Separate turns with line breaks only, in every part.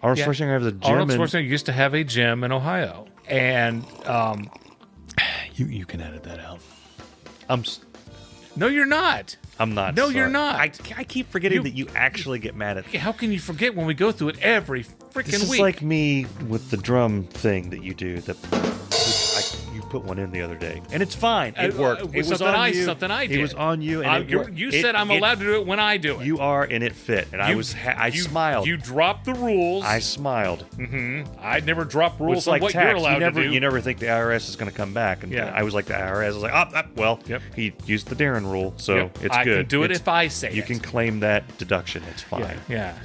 Arnold Schwarzenegger has a gym.
Arnold Schwarzenegger used to have a gym in Ohio. And
you can edit that out.
no, you're not.
I'm not.
No,
sorry.
you're not.
I keep forgetting that you actually get mad at me.
How can you forget when we go through it every freaking
This is
week?
like me with the drum thing that you do. You put one in the other day, and it's fine. It worked. It was on you.
Something I did.
It was on you, and
you said I'm allowed to do it when I do it.
You are, and it fit. And I smiled.
You dropped the rules.
I smiled.
I'd never drop rules on
like
what
tax.
you're allowed to do.
You never think the IRS is going to come back. And I was like the IRS. I was like,
Yep.
he used the Darin rule, so it's good.
I can do it if I say
You
it.
can claim that deduction. It's fine.
Yeah.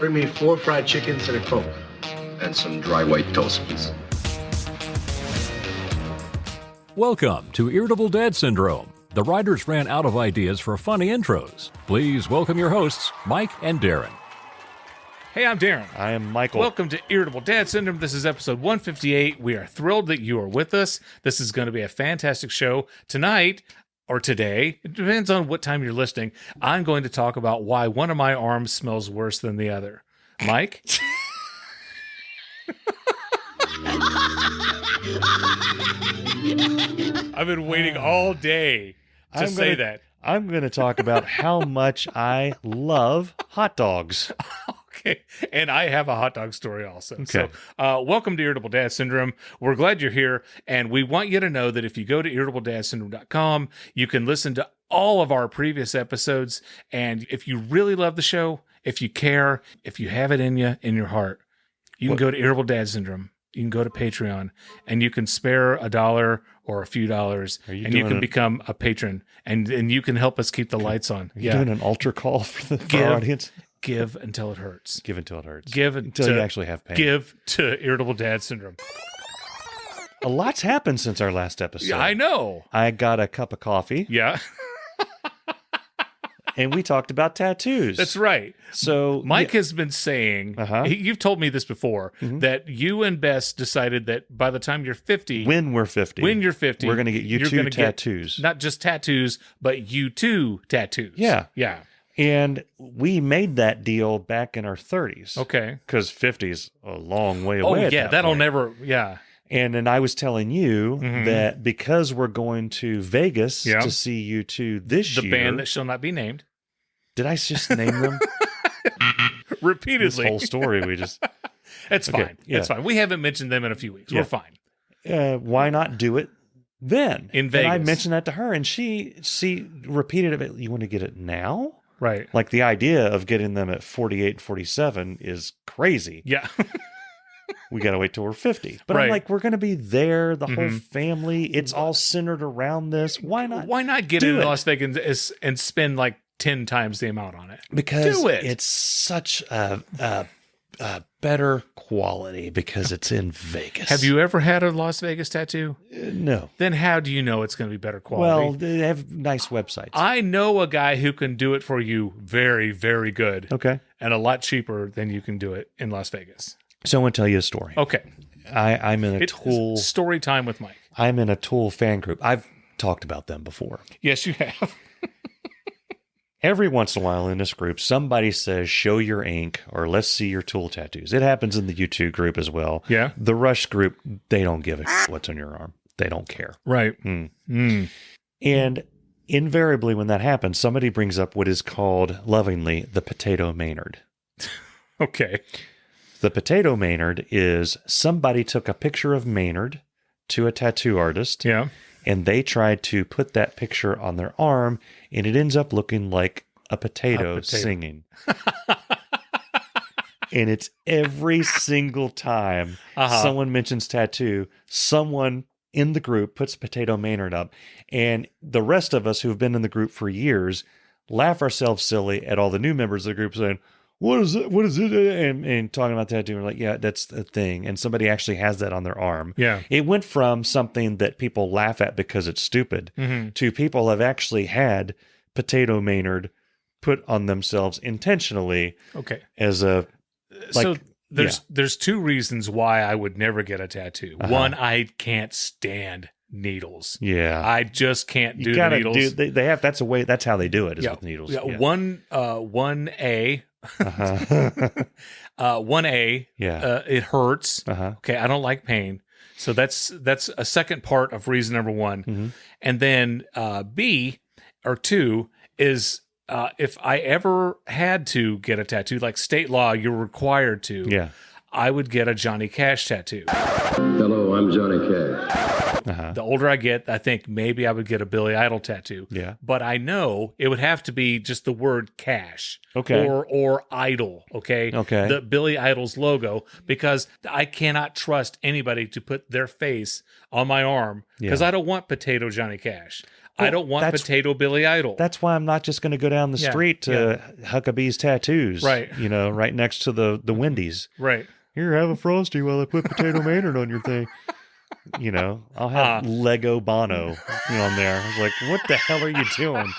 Bring me 4 fried chickens and a Coke.
And some dry white toast, please.
Welcome to Irritable Dad Syndrome. The writers ran out of ideas for funny intros. Please welcome your hosts, Mike and Darin.
Hey, I'm Darin.
I am Michael.
Welcome to Irritable Dad Syndrome. This is episode 158. We are thrilled that you are with us. This is going to be a fantastic show. Tonight, or today, it depends on what time you're listening, I'm going to talk about why one of my arms smells worse than the other. Mike? I've been waiting all day to say that.
I'm going to talk about how much I love hot dogs.
Okay. And I have a hot dog story also.
Okay.
So, welcome to Irritable Dad Syndrome. We're glad you're here. And we want you to know that if you go to irritabledadsyndrome.com, you can listen to all of our previous episodes. And if you really love the show, if you care, if you have it in you, in your heart, you can go to Irritable Dad Syndrome. You can go to Patreon and you can spare $1 or a few dollars and you can become a patron and you can help us keep the lights on.
Are you doing an altar call for our audience?
Give until it hurts.
Give until it hurts.
Give
until you actually have pain.
Give to Irritable Dad Syndrome.
A lot's happened since our last episode.
Yeah, I know.
I got a cup of coffee.
Yeah.
And we talked about tattoos.
That's right.
So
Mike has been saying, you've told me this before, that you and Bess decided that by the time you're 50,
when we're 50,
we're going
to get you two tattoos.
Not just tattoos, but you two tattoos.
Yeah.
Yeah.
And we made that deal back in our 30s.
Okay.
Because 50 is a long way away.
Oh, yeah. That'll never,
And then I was telling you that because we're going to Vegas to see you two this year.
The band that shall not be named.
Did I just name them?
Repeatedly.
This whole story we just...
It's fine. Yeah. It's fine. We haven't mentioned them in a few weeks. Yeah. We're fine.
Why not do it then?
In Vegas.
And I mentioned that to her and she repeated it. You want to get it now?
Right.
Like the idea of getting them at 48, 47 is crazy.
Yeah.
We got to wait till we're 50. But I'm like, we're going to be there, the whole family. It's all centered around this. Why not?
Why not get in Las Vegas and spend like 10 times the amount on it?
Because it's such a better quality because it's in Vegas.
Have you ever had a Las Vegas tattoo?
No.
Then how do you know it's going to be better quality?
Well, they have nice websites.
I know a guy who can do it for you very, very good.
Okay.
And a lot cheaper than you can do it in Las Vegas.
So I want to tell you a story.
Okay.
I'm in a Tool...
Story time with Mike.
I'm in a Tool fan group. I've talked about them before.
Yes, you have.
Every once in a while in this group, somebody says, show your ink or let's see your Tool tattoos. It happens in the YouTube group as well.
Yeah.
The Rush group, they don't give a what's on your arm. They don't care.
Right.
And invariably when that happens, somebody brings up what is called lovingly the potato Maynard.
Okay.
The potato Maynard is somebody took a picture of Maynard to a tattoo artist.
Yeah.
And they tried to put that picture on their arm, and it ends up looking like a potato. Singing. And it's every single time someone mentions tattoo, someone in the group puts Potato Maynard up. And the rest of us who've been in the group for years laugh ourselves silly at all the new members of the group saying, what is it? What is it? And talking about tattoo, we're like, yeah, that's a thing. And somebody actually has that on their arm.
Yeah.
It went from something that people laugh at because it's stupid to people have actually had Potato Maynard put on themselves intentionally.
Okay.
As a,
like, so there's two reasons why I would never get a tattoo. One, I can't stand needles.
Yeah.
I just can't do
You
the
gotta
needles.
they have, that's a way, that's how they do it is with needles.
Yeah, 1A.
Uh-huh.
1A.
Yeah.
It hurts.
Uh-huh.
Okay, I don't like pain. So that's a second part of reason number one.
Mm-hmm.
And then B or 2 is if I ever had to get a tattoo, like state law, you're required to.
Yeah.
I would get a Johnny Cash tattoo.
Hello, I'm Johnny Cash.
Uh-huh.
The older I get, I think maybe I would get a Billy Idol tattoo.
Yeah.
But I know it would have to be just the word cash.
Okay.
Or idol. Okay.
Okay.
The Billy Idol's logo, because I cannot trust anybody to put their face on my arm because I don't want potato Johnny Cash. I don't want potato Billy Idol.
That's why I'm not just going to go down the street to Huckabee's Tattoos.
Right.
Right next to the Wendy's.
Right.
Here, have a Frosty while I put Potato Maynard on your thing. I'll have Lego Bono on there. I was like, what the hell are you doing?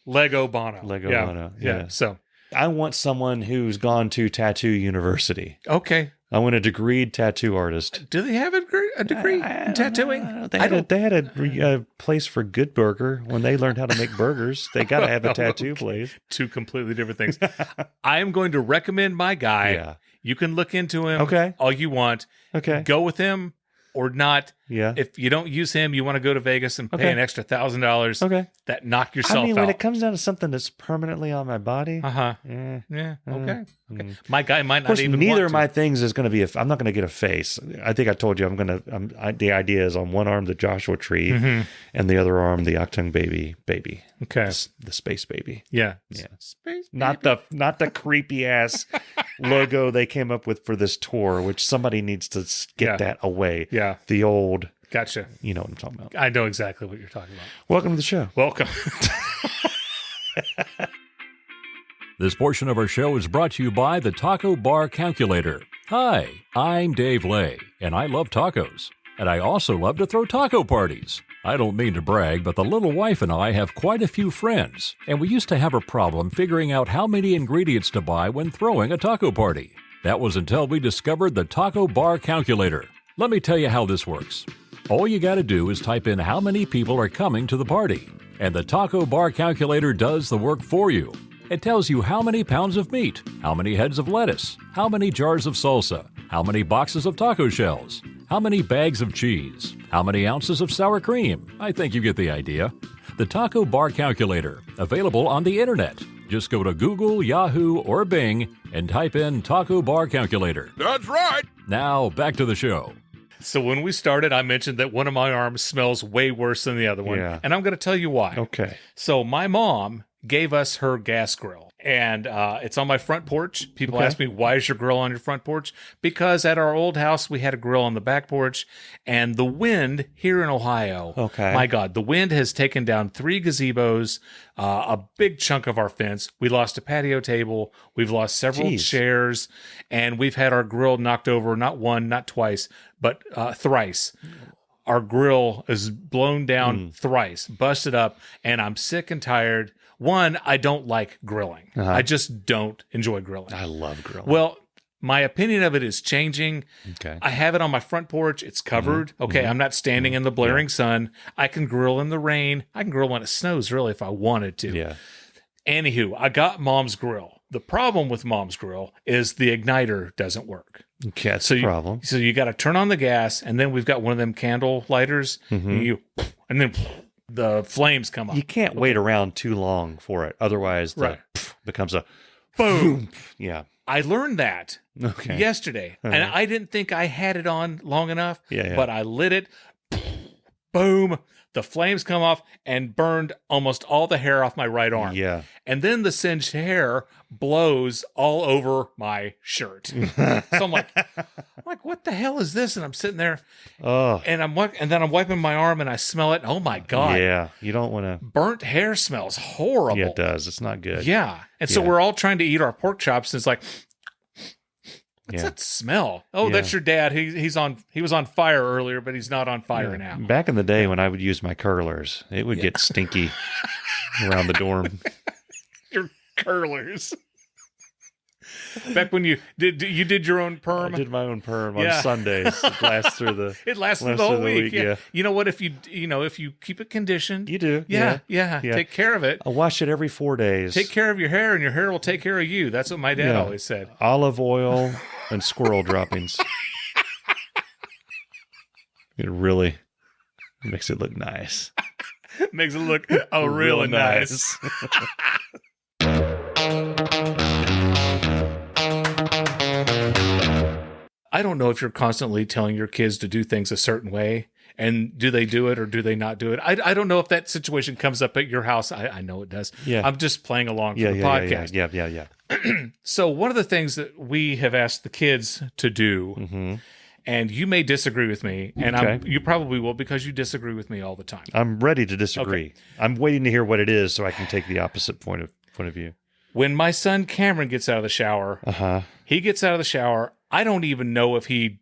Lego Bono.
Bono. Yeah.
So
I want someone who's gone to tattoo university.
okay.
I want a degreed tattoo artist.
Do they have a degree in tattooing?
They had a place for Good Burger when they learned how to make burgers. They got to have a tattoo place.
Two completely different things. I am going to recommend my guy.
Yeah.
You can look into him all you want.
Okay.
Go with him or not.
Yeah.
If you don't use him, you want to go to Vegas and pay an extra $1,000.
Okay.
That knock yourself
I mean,
out.
when it comes down to something that's permanently on my body,
Yeah. Okay. My guy might
of course,
not even
neither
want
of
to.
my things is going to be. I'm not going to get a face. I think I told you the idea is on one arm the Joshua Tree, and the other arm the Octung baby.
Okay.
The space baby.
Yeah.
Space. Not the creepy ass logo they came up with for this tour, which somebody needs to get that away.
Yeah.
The old.
Gotcha.
You know what I'm talking about.
I know exactly what you're talking about.
Welcome to the show.
Welcome.
This portion of our show is brought to you by the Taco Bar Calculator. Hi, I'm Dave Lay, and I love tacos. And I also love to throw taco parties. I don't mean to brag, but the little wife and I have quite a few friends, and we used to have a problem figuring out how many ingredients to buy when throwing a taco party. That was until we discovered the Taco Bar Calculator. Let me tell you how this works. All you got to do is type in how many people are coming to the party, and the Taco Bar Calculator does the work for you. It tells you how many pounds of meat, how many heads of lettuce, how many jars of salsa, how many boxes of taco shells, how many bags of cheese, how many ounces of sour cream. I think you get the idea. The Taco Bar Calculator, available on the internet. Just go to Google, Yahoo, or Bing and type in Taco Bar Calculator.
That's right.
Now, back to the show.
So when we started, I mentioned that one of my arms smells way worse than the other one.
Yeah.
And I'm going to tell you why.
Okay.
So my mom gave us her gas grill, and it's on my front porch. People ask me, why is your grill on your front porch? Because at our old house, we had a grill on the back porch, and the wind here in Ohio, my God, the wind has taken down 3 gazebos, a big chunk of our fence. We lost a patio table. We've lost several chairs, and we've had our grill knocked over, not one, not twice, but thrice. Our grill is blown down thrice, busted up, and I'm sick and tired. One, I don't like grilling. I just don't enjoy grilling.
I love grilling.
Well, my opinion of it is changing.
Okay.
I have it on my front porch. It's covered. Okay, I'm not standing in the blaring sun. I can grill in the rain. I can grill when it snows, really, if I wanted to.
Yeah.
Anywho, I got Mom's grill. The problem with Mom's grill is the igniter doesn't work.
Okay, that's the problem.
So you got to turn on the gas, and then we've got one of them candle lighters, and then the flames come up.
You can't wait around too long for it. Otherwise, the becomes a
boom.
Yeah.
I learned that yesterday, and I didn't think I had it on long enough, but I lit it. Boom. The flames come off and burned almost all the hair off my right arm.
Yeah.
And then the singed hair blows all over my shirt. So I'm like, what the hell is this? And I'm sitting there, and then I'm wiping my arm, and I smell it. Oh my God!
Yeah, you don't want to.
Burnt hair smells horrible.
Yeah, it does. It's not good.
Yeah, and so we're all trying to eat our pork chops, and it's like, what's that smell? Oh, that's your dad. He was on fire earlier, but he's not on fire now.
Back in the day when I would use my curlers, it would get stinky around the dorm.
Your curlers. Back when you did your own perm.
I did my own perm on Sundays. It lasts through the
whole week. Yeah. You know what? If you keep it conditioned,
you do.
Yeah. Take care of it.
I wash it every 4 days.
Take care of your hair, and your hair will take care of you. That's what my dad always said.
Olive oil and squirrel droppings. It really makes it look nice.
Makes it look really nice. I don't know if you're constantly telling your kids to do things a certain way, and do they do it or do they not do it? I don't know if that situation comes up at your house. I know it does.
Yeah.
I'm just playing along for the podcast.
Yeah.
So one of the things that we have asked the kids to do, and you may disagree with me, and you probably will because you disagree with me all the time.
I'm ready to disagree. Okay. I'm waiting to hear what it is so I can take the opposite point of view.
When my son Cameron gets out of the shower, he gets out of the shower. I don't even know if he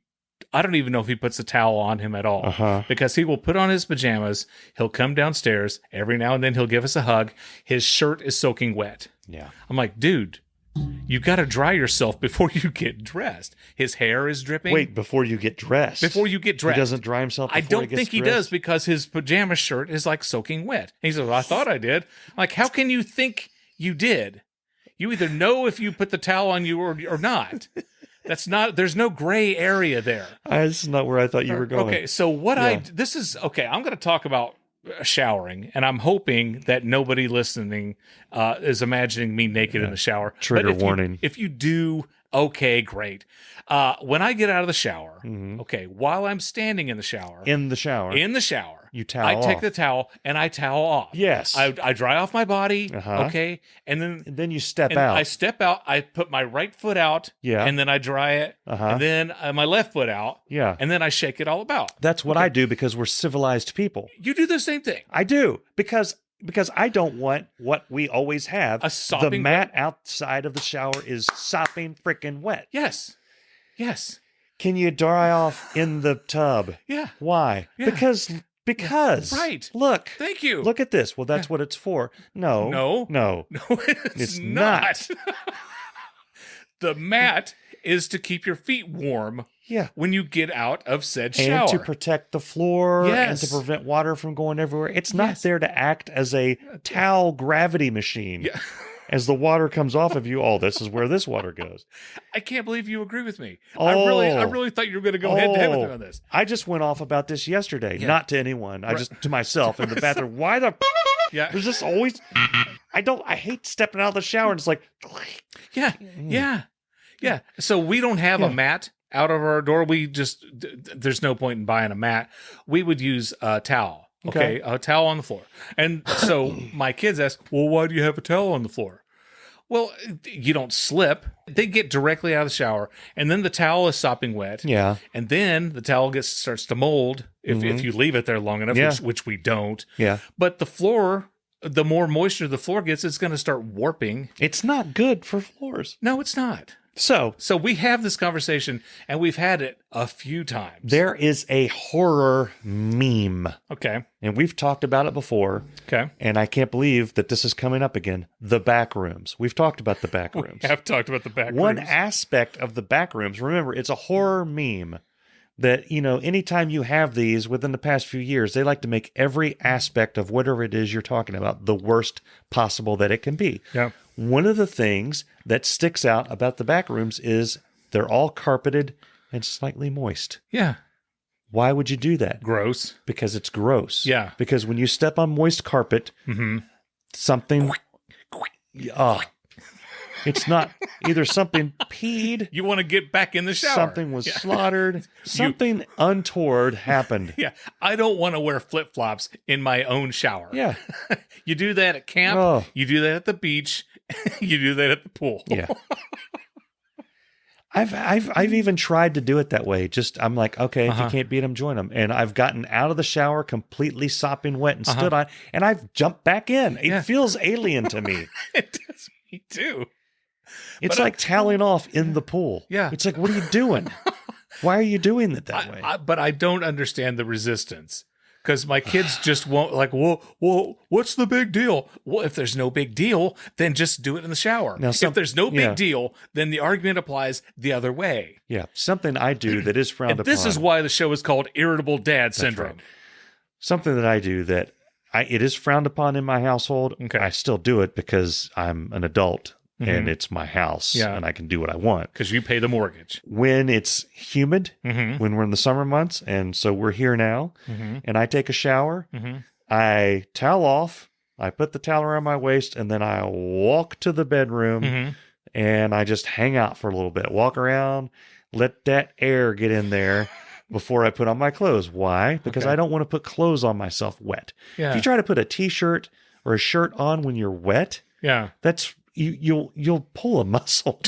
puts the towel on him at all because he will put on his pajamas. He'll come downstairs every now and then. He'll give us a hug. His shirt is soaking wet.
Yeah.
I'm like, dude, you got to dry yourself before you get dressed. His hair is dripping.
Wait, before you get dressed?
Before you get dressed.
He doesn't dry himself before
I don't
he gets
think he
dressed?
does because his pajama shirt is like soaking wet. And he says, well, I thought I did. I'm like, how can you think you did? You either know if you put the towel on you or not. There's no gray area there.
This is not where I thought you were going.
Okay, so I'm going to talk about showering, and I'm hoping that nobody listening is imagining me naked in the shower.
Trigger warning.
If you do, okay, great. When I get out of the shower, while I'm standing in the shower, you towel
off.
Take the towel and I towel off.
Yes.
I dry off my body, okay, and
then you step out.
I step out, I put my right foot out, and then I dry it, and then my left foot out, and then I shake it all about.
That's what I do because we're civilized people.
You do the same thing.
I do, because I don't want what we always have. The mat outside of the shower is sopping freaking wet.
Yes.
Can you dry off in the tub?
Yeah.
Why?
Yeah.
Because.
Right.
Look.
Thank you.
Look at this. Well, that's what it's for. No,
it's not. The mat is to keep your feet warm.
Yeah.
When you get out of said shower.
And to protect the floor
yes.
and to prevent water from going everywhere. It's not there to act as a towel gravity machine.
Yeah.
As the water comes off of you, this is where this water goes.
I can't believe you agree with me. I really thought you were going to go head to head with me on this.
I just went off about this yesterday, not to anyone. I just to myself in the bathroom. Why the there's just always I hate stepping out of the shower and it's like
Yeah. So we don't have a mat out of our door. We just there's no point in buying a mat. We would use a towel. Okay, a towel on the floor. And so my kids ask, well, why do you have a towel on the floor? Well, you don't slip. They get directly out of the shower, and then the towel is sopping wet.
Yeah.
And then the towel starts to mold if you leave it there long enough, which we don't.
Yeah.
But the floor, the more moisture the floor gets, it's going to start warping.
It's not good for floors.
No, it's not.
So
we have this conversation, and we've had it a few times.
There is a horror meme.
Okay.
And we've talked about it before.
Okay.
And I can't believe that this is coming up again. The back rooms. We've talked about the back rooms.
We have talked about the back rooms.
One aspect of the back rooms, remember, it's a horror meme that, anytime you have these within the past few years, they like to make every aspect of whatever it is you're talking about the worst possible that it can be.
Yeah.
One of the things that sticks out about the back rooms is they're all carpeted and slightly moist.
Yeah.
Why would you do that?
Gross.
Because it's gross.
Yeah.
Because when you step on moist carpet, something... it's not either something peed.
You want to get back in the shower.
Something was slaughtered. Something untoward happened.
Yeah. I don't want to wear flip-flops in my own shower.
Yeah.
You do that at camp.
Oh.
You do that at the beach. You do that at the pool.
Yeah. I've even tried to do it that way. I'm like, okay, if you can't beat them, join them. And I've gotten out of the shower completely sopping wet and stood on, and I've jumped back in. It feels alien to me.
It does me too.
It's like toweling off in the pool.
Yeah.
It's like, what are you doing? Why are you doing it that way?
But I don't understand the resistance. because my kids just won't like, well, what's the big deal? Well, if there's no big deal, then just do it in the shower.
Now,
if there's no big deal, then the argument applies the other way.
Yeah. Something I do that is frowned upon.
This is why the show is called Irritable Dad Syndrome.
Right. Something that I do that it is frowned upon in my household.
Okay.
I still do it because I'm an adult and it's my house and I can do what I want.
Because you pay the mortgage.
When it's humid, when we're in the summer months, and so we're here now, and I take a shower, I towel off, I put the towel around my waist, and then I walk to the bedroom and I just hang out for a little bit, walk around, let that air get in there before I put on my clothes. Why? Because I don't want to put clothes on myself wet.
Yeah.
If you try to put a t-shirt or a shirt on when you're wet, that's you'll pull a muscle.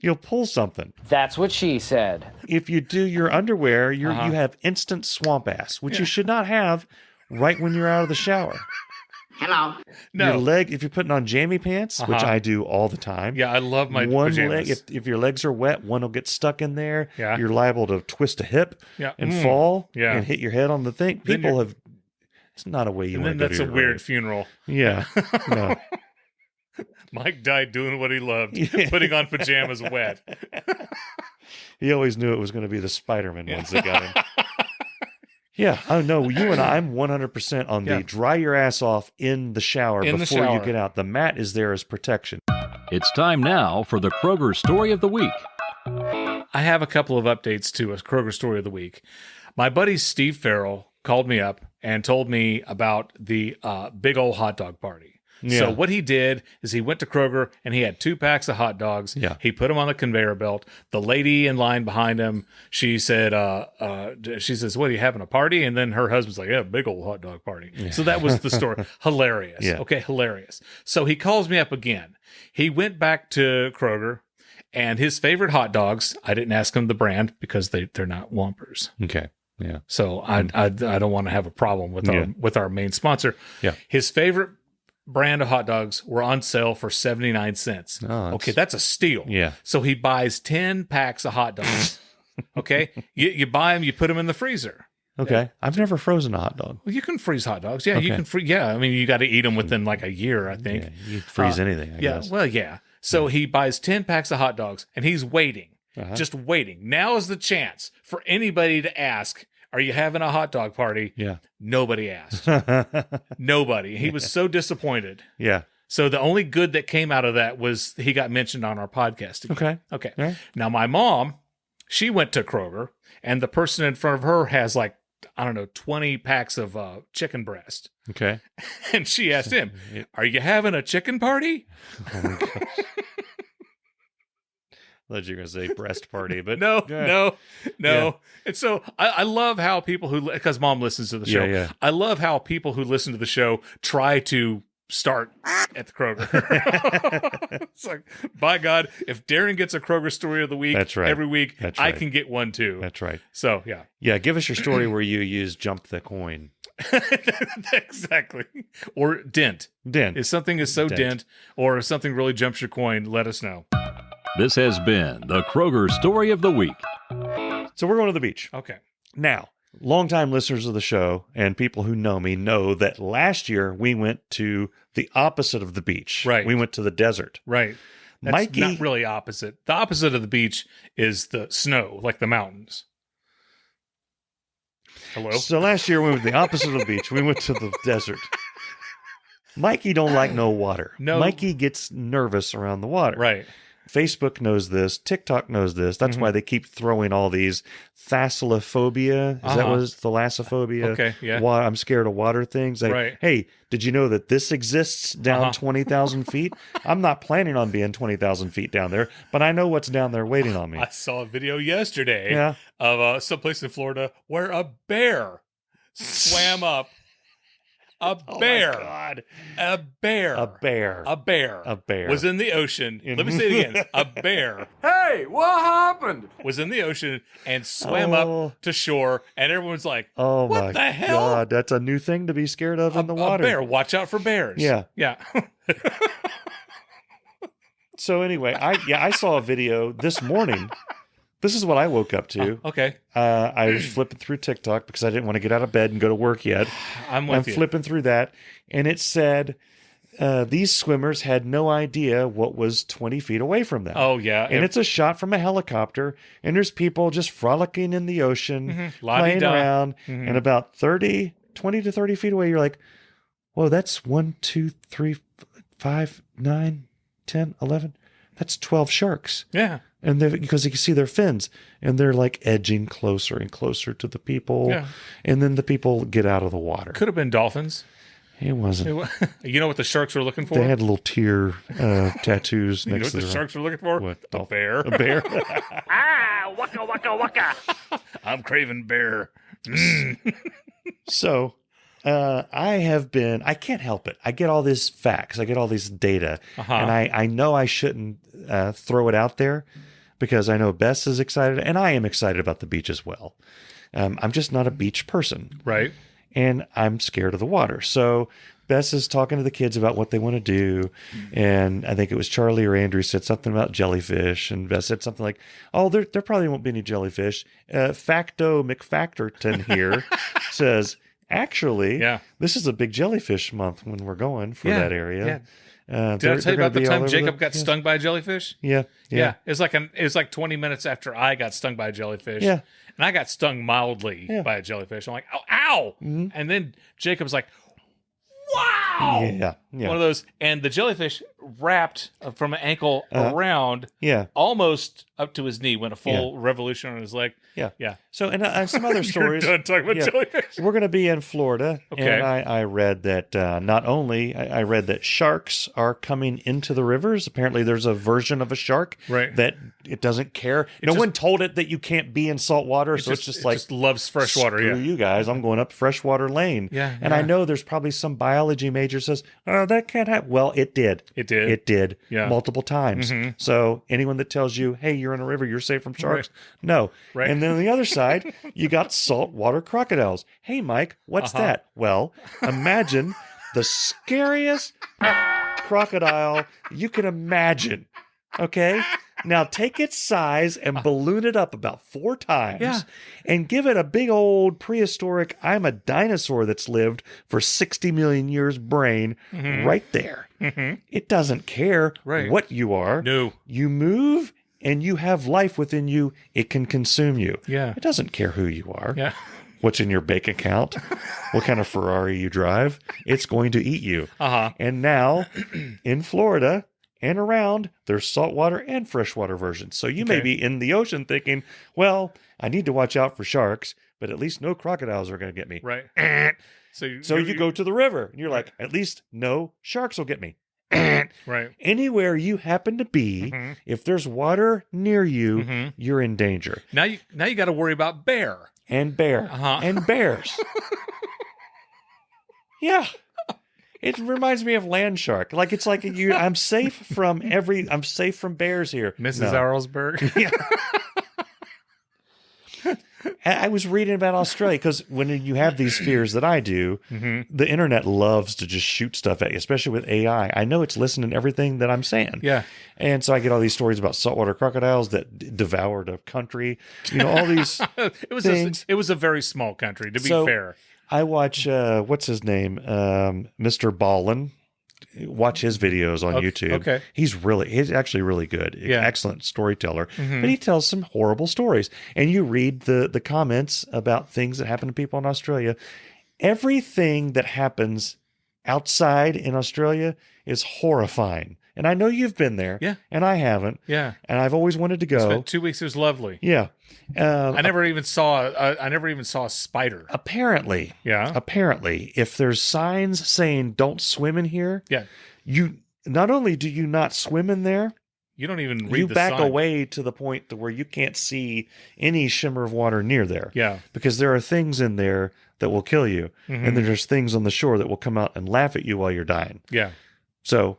You'll pull something.
That's what she said.
If you do your underwear, you have instant swamp ass, which you should not have right when you're out of the shower.
Hello.
No.
Your leg, if you're putting on jammy pants, which I do all the time.
Yeah, I love my
one
pajamas.
leg, if your legs are wet, one will get stuck in there.
Yeah.
You're liable to twist a hip and fall and hit your head on the thing. People have, it's not a way you want to go to
that's a
your
weird
grave.
funeral.
Yeah. No.
Mike died doing what he loved, putting on pajamas wet.
He always knew it was going to be the Spider-Man ones that got him. Yeah. Oh, no. You and I'm 100% on the dry your ass off in the shower before you get out. The mat is there as protection.
It's time now for the Kroger Story of the Week.
I have a couple of updates to a Kroger Story of the Week. My buddy Steve Farrell called me up and told me about the big old hot dog party.
Yeah.
So what he did is he went to Kroger and he had 2 packs of hot dogs.
Yeah.
He put them on the conveyor belt. The lady in line behind him, she said, she says, what, are you having a party? And then her husband's like, yeah, big old hot dog party. Yeah. So that was the story. Hilarious.
Yeah.
Okay, hilarious. So he calls me up again. He went back to Kroger and his favorite hot dogs, I didn't ask him the brand because they're not Whompers.
Okay. Yeah.
So I don't want to have a problem with our main sponsor.
Yeah.
His favorite brand of hot dogs were on sale for 79 cents.
Oh,
okay, that's a steal.
Yeah.
So he buys 10 packs of hot dogs. Okay? You buy them, you put them in the freezer.
Okay.
Yeah.
I've never frozen a hot dog.
Well, you can freeze hot dogs. Yeah,
Okay.
you can freeze. Yeah, I mean, you got to eat them within like a year, I think.
Yeah, you freeze anything, I guess.
Well, yeah. So he buys 10 packs of hot dogs and he's waiting. Just waiting. Now is the chance for anybody to ask, are you having a hot dog party?
Yeah.
Nobody asked. Nobody. He was so disappointed.
Yeah.
So the only good that came out of that was he got mentioned on our podcast again. Okay.
Yeah.
Now my mom, she went to Kroger and the person in front of her has like, I don't know, 20 packs of chicken breast.
Okay.
And she asked him, are you having a chicken party?
Oh my gosh. I thought you were going to say breast party, but
No.
Yeah.
And so I love how people who, because mom listens to the show, I love how people who listen to the show try to start at the Kroger. It's like, by God, if Darin gets a Kroger story of the week every week, I can get one too.
That's right.
So, yeah.
Yeah, give us your story where you use jump the coin.
Exactly. Or dent. If something is so dent, or if something really jumps your coin, let us know.
This has been the Kroger Story of the Week.
So we're going to the beach.
Okay.
Now, longtime listeners of the show and people who know me know that last year we went to the opposite of the beach.
Right.
We went to the desert.
Right. That's
Mikey,
not really opposite. The opposite of the beach is the snow, like the mountains. Hello?
So last year we went to the opposite of the beach. We went to the desert. Mikey don't like no water.
No.
Mikey gets nervous around the water.
Right.
Facebook knows this. TikTok knows this. That's why they keep throwing all these thalassophobia. Is that what it is? Thalassophobia?
Okay, yeah.
I'm scared of water things. Like,
Right.
hey, did you know that this exists down 20,000 feet? I'm not planning on being 20,000 feet down there, but I know what's down there waiting on me.
I saw a video yesterday of someplace in Florida where a bear swam up. A bear.
Oh my God.
A bear.
A bear.
A bear.
A bear.
Was in the ocean. Let me say it again. A bear.
Hey, what happened?
Was in the ocean and swam
Oh.
up to shore, and everyone's like,
Oh
what
my
the hell?
God, that's a new thing to be scared of in the water.
A bear. Watch out for bears.
Yeah.
Yeah.
So anyway, I saw a video this morning This is what I woke up to.
Okay.
I was flipping through TikTok because I didn't want to get out of bed and go to work yet.
I'm with you.
Flipping through that, and it said these swimmers had no idea what was 20 feet away from them.
Oh, yeah.
And it's a shot from a helicopter, and there's people just frolicking in the ocean, playing around, and about 20 to 30 feet away, you're like, whoa, that's 1, 2, 3, 5, 9, 10, 11. That's 12 sharks.
Yeah.
And because you can see their fins, and they're like edging closer and closer to the people.
Yeah.
And then the people get out of the water.
Could have been dolphins.
It wasn't.
You know what the sharks were looking for?
They had little tear tattoos
You know
next
what
to
the
them.
sharks were looking for?
What?
A bear.
A bear?
Ah, waka waka waka.
I'm craving bear.
So I can't help it. I get all these facts. I get all this data. And I know I shouldn't throw it out there because I know Bess is excited and I am excited about the beach as well. I'm just not a beach person.
Right.
And I'm scared of the water. So Bess is talking to the kids about what they want to do. And I think it was Charlie or Andrew said something about jellyfish. And Bess said something like, oh, there probably won't be any jellyfish. Facto McFactorton here says, actually, this is a big jellyfish month when we're going for that area.
Yeah. Did I tell you about the time Jacob got stung by a jellyfish?
Yeah.
It was like 20 minutes after I got stung by a jellyfish.
Yeah.
And I got stung mildly by a jellyfish. I'm like, oh, ow. And then Jacob's like, wow.
Yeah.
One of those. And the jellyfish wrapped from an ankle around almost up to his knee, went a full revolution on his leg. Yeah.
So, and some other stories.
You're done talking about jellyfish.
We're going to be in Florida.
Okay.
And I read that not only, I read that sharks are coming into the rivers. Apparently there's a version of a shark that it doesn't care. No one told it that you can't be in salt water. So it's just like,
just loves fresh water.
Screw you guys. I'm going up freshwater lane. And I know there's probably some biology major says, oh, that can't happen. Well, it did. It did multiple times. So anyone that tells you, hey, you're in a river, you're safe from sharks. No. And then on the other side, you got saltwater crocodiles. Hey, Mike, what's that? Well, imagine the scariest crocodile you can imagine. Okay? Now take its size and balloon it up about 4 times and give it a big old prehistoric, I'm a dinosaur that's lived for 60 million years brain right there. It doesn't care what you are.
No.
You move and you have life within you. It can consume you.
Yeah.
It doesn't care who you are.
Yeah.
What's in your bank account, what kind of Ferrari you drive. It's going to eat you. And now in Florida and around, there's saltwater and freshwater versions. So you may be in the ocean thinking, well, I need to watch out for sharks, but at least no crocodiles are going to get me.
Right.
So you go to the river and you're like, at least no sharks will get me.
Right.
Anywhere you happen to be, if there's water near you, you're in danger.
Now you got to worry about bear.
And and bears. Yeah. It reminds me of land shark. Like it's like I'm safe from bears here.
Mrs. Arlsberg.
Yeah. I was reading about Australia because when you have these fears that I do, the internet loves to just shoot stuff at you, especially with AI. I know it's listening to everything that I'm saying.
Yeah.
And so I get all these stories about saltwater crocodiles that devoured a country. You know, all these things.
It was a very small country, to be fair.
I watch, what's his name? Mr. Ballin. Watch his videos on YouTube.
Okay.
He's actually really good.
Yeah.
Excellent storyteller. But he tells some horrible stories. And you read the comments about things that happen to people in Australia. Everything that happens outside in Australia is horrifying. And I know you've been there.
Yeah.
And I haven't.
Yeah.
And I've always wanted to go.
Spent 2 weeks. It was lovely.
Yeah.
I never even saw a spider.
Apparently.
Yeah.
Apparently, if there's signs saying don't swim in here, you not only do you not swim in there,
you don't even read
you
the
back
sign.
away to the point to where you can't see any shimmer of water near there.
Yeah.
Because there are things in there that will kill you. And then there's things on the shore that will come out and laugh at you while you're dying.
Yeah.
So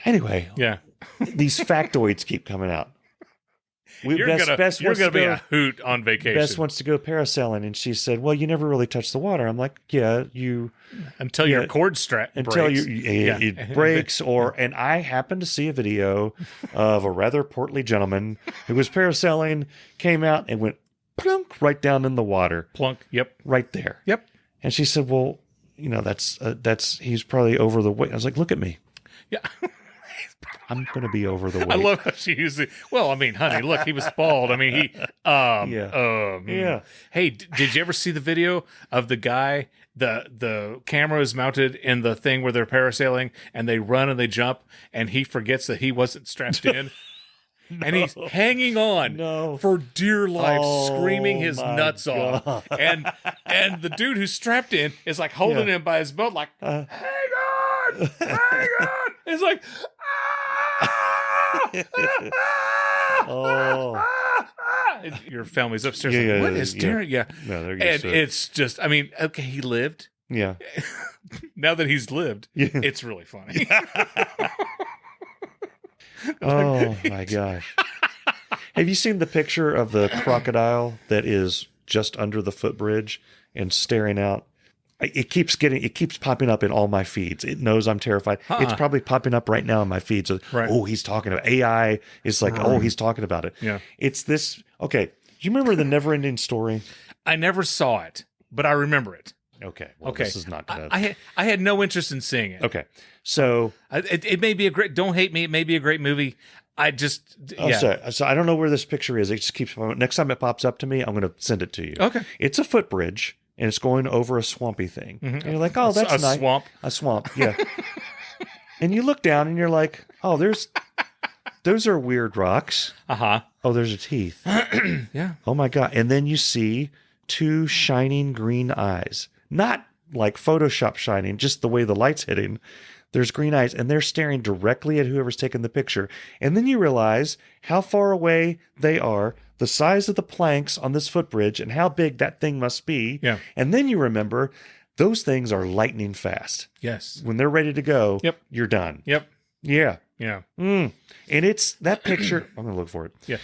anyway,
yeah.
These factoids keep coming out.
You're gonna be a hoot on vacation.
Bess wants to go parasailing, and she said, "Well, you never really touch the water." I'm like, "Yeah, you
until your cord strap
until
breaks.
It breaks." And I happened to see a video of a rather portly gentleman who was parasailing, came out and went plunk right down in the water.
Plunk. Yep.
Right there.
Yep.
And she said, "Well, that's he's probably over the weight." I was like, "Look at me."
Yeah.
I'm going to be over the weight.
I love how she used it. Well, I mean, honey, look, he was bald. I mean, he. Yeah. Hey, did you ever see the video of the guy? The camera is mounted in the thing where they're parasailing, and they run and they jump, and he forgets that he wasn't strapped in. No. And he's hanging on for dear life, screaming his nuts off. And the dude who's strapped in is like holding him by his belt, like, hang on. It's like, your family's upstairs. Like, what is Darin? Yeah.
No, they're
and it's just, I mean, okay, he lived.
Yeah.
Now that he's lived, it's really funny.
Oh my gosh. Have you seen the picture of the crocodile that is just under the footbridge and staring out? It keeps popping up in all my feeds. It knows I'm terrified. It's probably popping up right now in my feed. So, oh, he's talking about AI. It's like, oh, he's talking about it.
Yeah.
It's this. Okay. Do you remember the Never-Ending Story?
I never saw it, but I remember it.
Okay. Well, this is not gonna...
I had no interest in seeing it.
Okay. So
it may be a great. Don't hate me. It may be a great movie. I just
So I don't know where this picture is. It just keeps. Next time it pops up to me, I'm going to send it to you.
Okay.
It's a footbridge. And it's going over a swampy thing. Mm-hmm. And you're like, oh, that's nice. A swamp, yeah. And you look down and you're like, oh, those are weird rocks.
Uh-huh.
Oh, there's a teeth.
Yeah.
Oh, my God. And then you see two shining green eyes. Not like Photoshop shining, just the way the light's hitting. There's green eyes, and they're staring directly at whoever's taking the picture. And then you realize how far away they are, the size of the planks on this footbridge, and how big that thing must be.
Yeah.
And then you remember those things are lightning fast.
Yes.
When they're ready to go,
Yep.
You're done.
Yep.
Yeah.
Yeah.
And it's that picture. I'm going to look for it.
Yeah.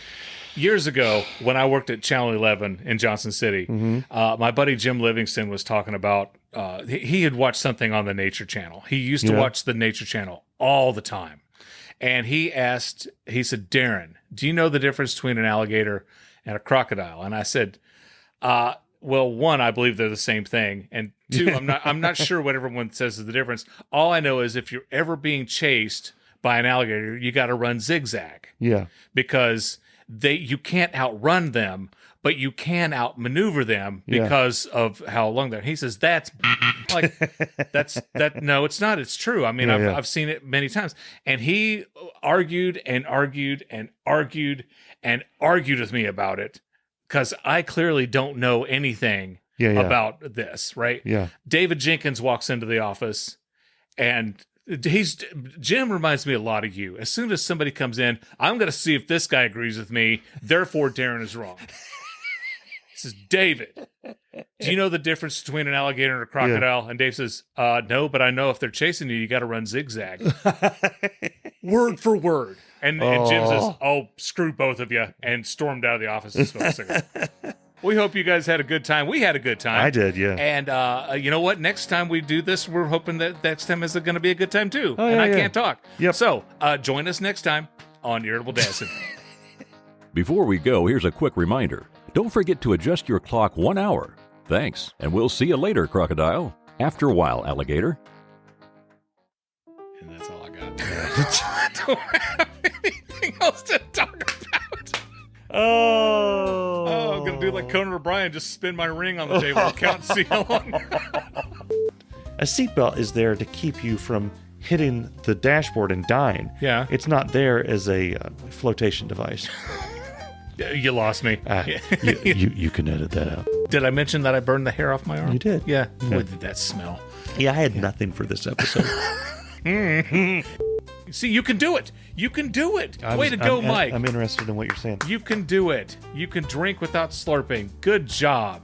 Years ago, when I worked at Channel 11 in Johnson City, my buddy Jim Livingston was talking about, he had watched something on the Nature Channel. He used to watch the Nature Channel all the time. And he said, Darin, do you know the difference between an alligator and a crocodile? And I said, well, one, I believe they're the same thing. And two, I'm not sure what everyone says is the difference. All I know is if you're ever being chased by an alligator, you got to run zigzag.
Yeah.
Because you can't outrun them, but you can outmaneuver them because of how long they're. He says that's no, it's not. It's true. I mean, I've seen it many times. And he argued and argued and argued and argued with me about it because I clearly don't know anything about this, right?
Yeah.
David Jenkins walks into the office and Jim reminds me a lot of you. As soon as somebody comes in, I'm going to see if this guy agrees with me. Therefore, Darin is wrong. He says, David, do you know the difference between an alligator and a crocodile? Yeah. And Dave says, no, but I know if they're chasing you got to run zigzag. Word for word. And Jim says, oh, screw both of you, and stormed out of the office and smoked cigarettes. We hope you guys had a good time. We had a good time.
I did, yeah.
And you know what? Next time we do this, we're hoping that next time is going to be a good time too. I can't talk.
Yep.
So join us next time on Irritable Dancing.
Before we go, here's a quick reminder. Don't forget to adjust your clock 1 hour. Thanks, and we'll see you later, crocodile. After a while, alligator.
And that's all I got. I don't have anything else to talk about. I'm going to do like Conan O'Brien, just spin my ring on the table, count and see how long.
A seatbelt is there to keep you from hitting the dashboard and dying.
Yeah.
It's not there as a flotation device.
You lost me.
You can edit that out.
Did I mention that I burned the hair off my arm?
You did.
Yeah. What did that smell?
Yeah, I had nothing for this episode.
See, you can do it. You can do it. Way to go, Mike.
I'm interested in what you're saying.
You can do it. You can drink without slurping. Good job.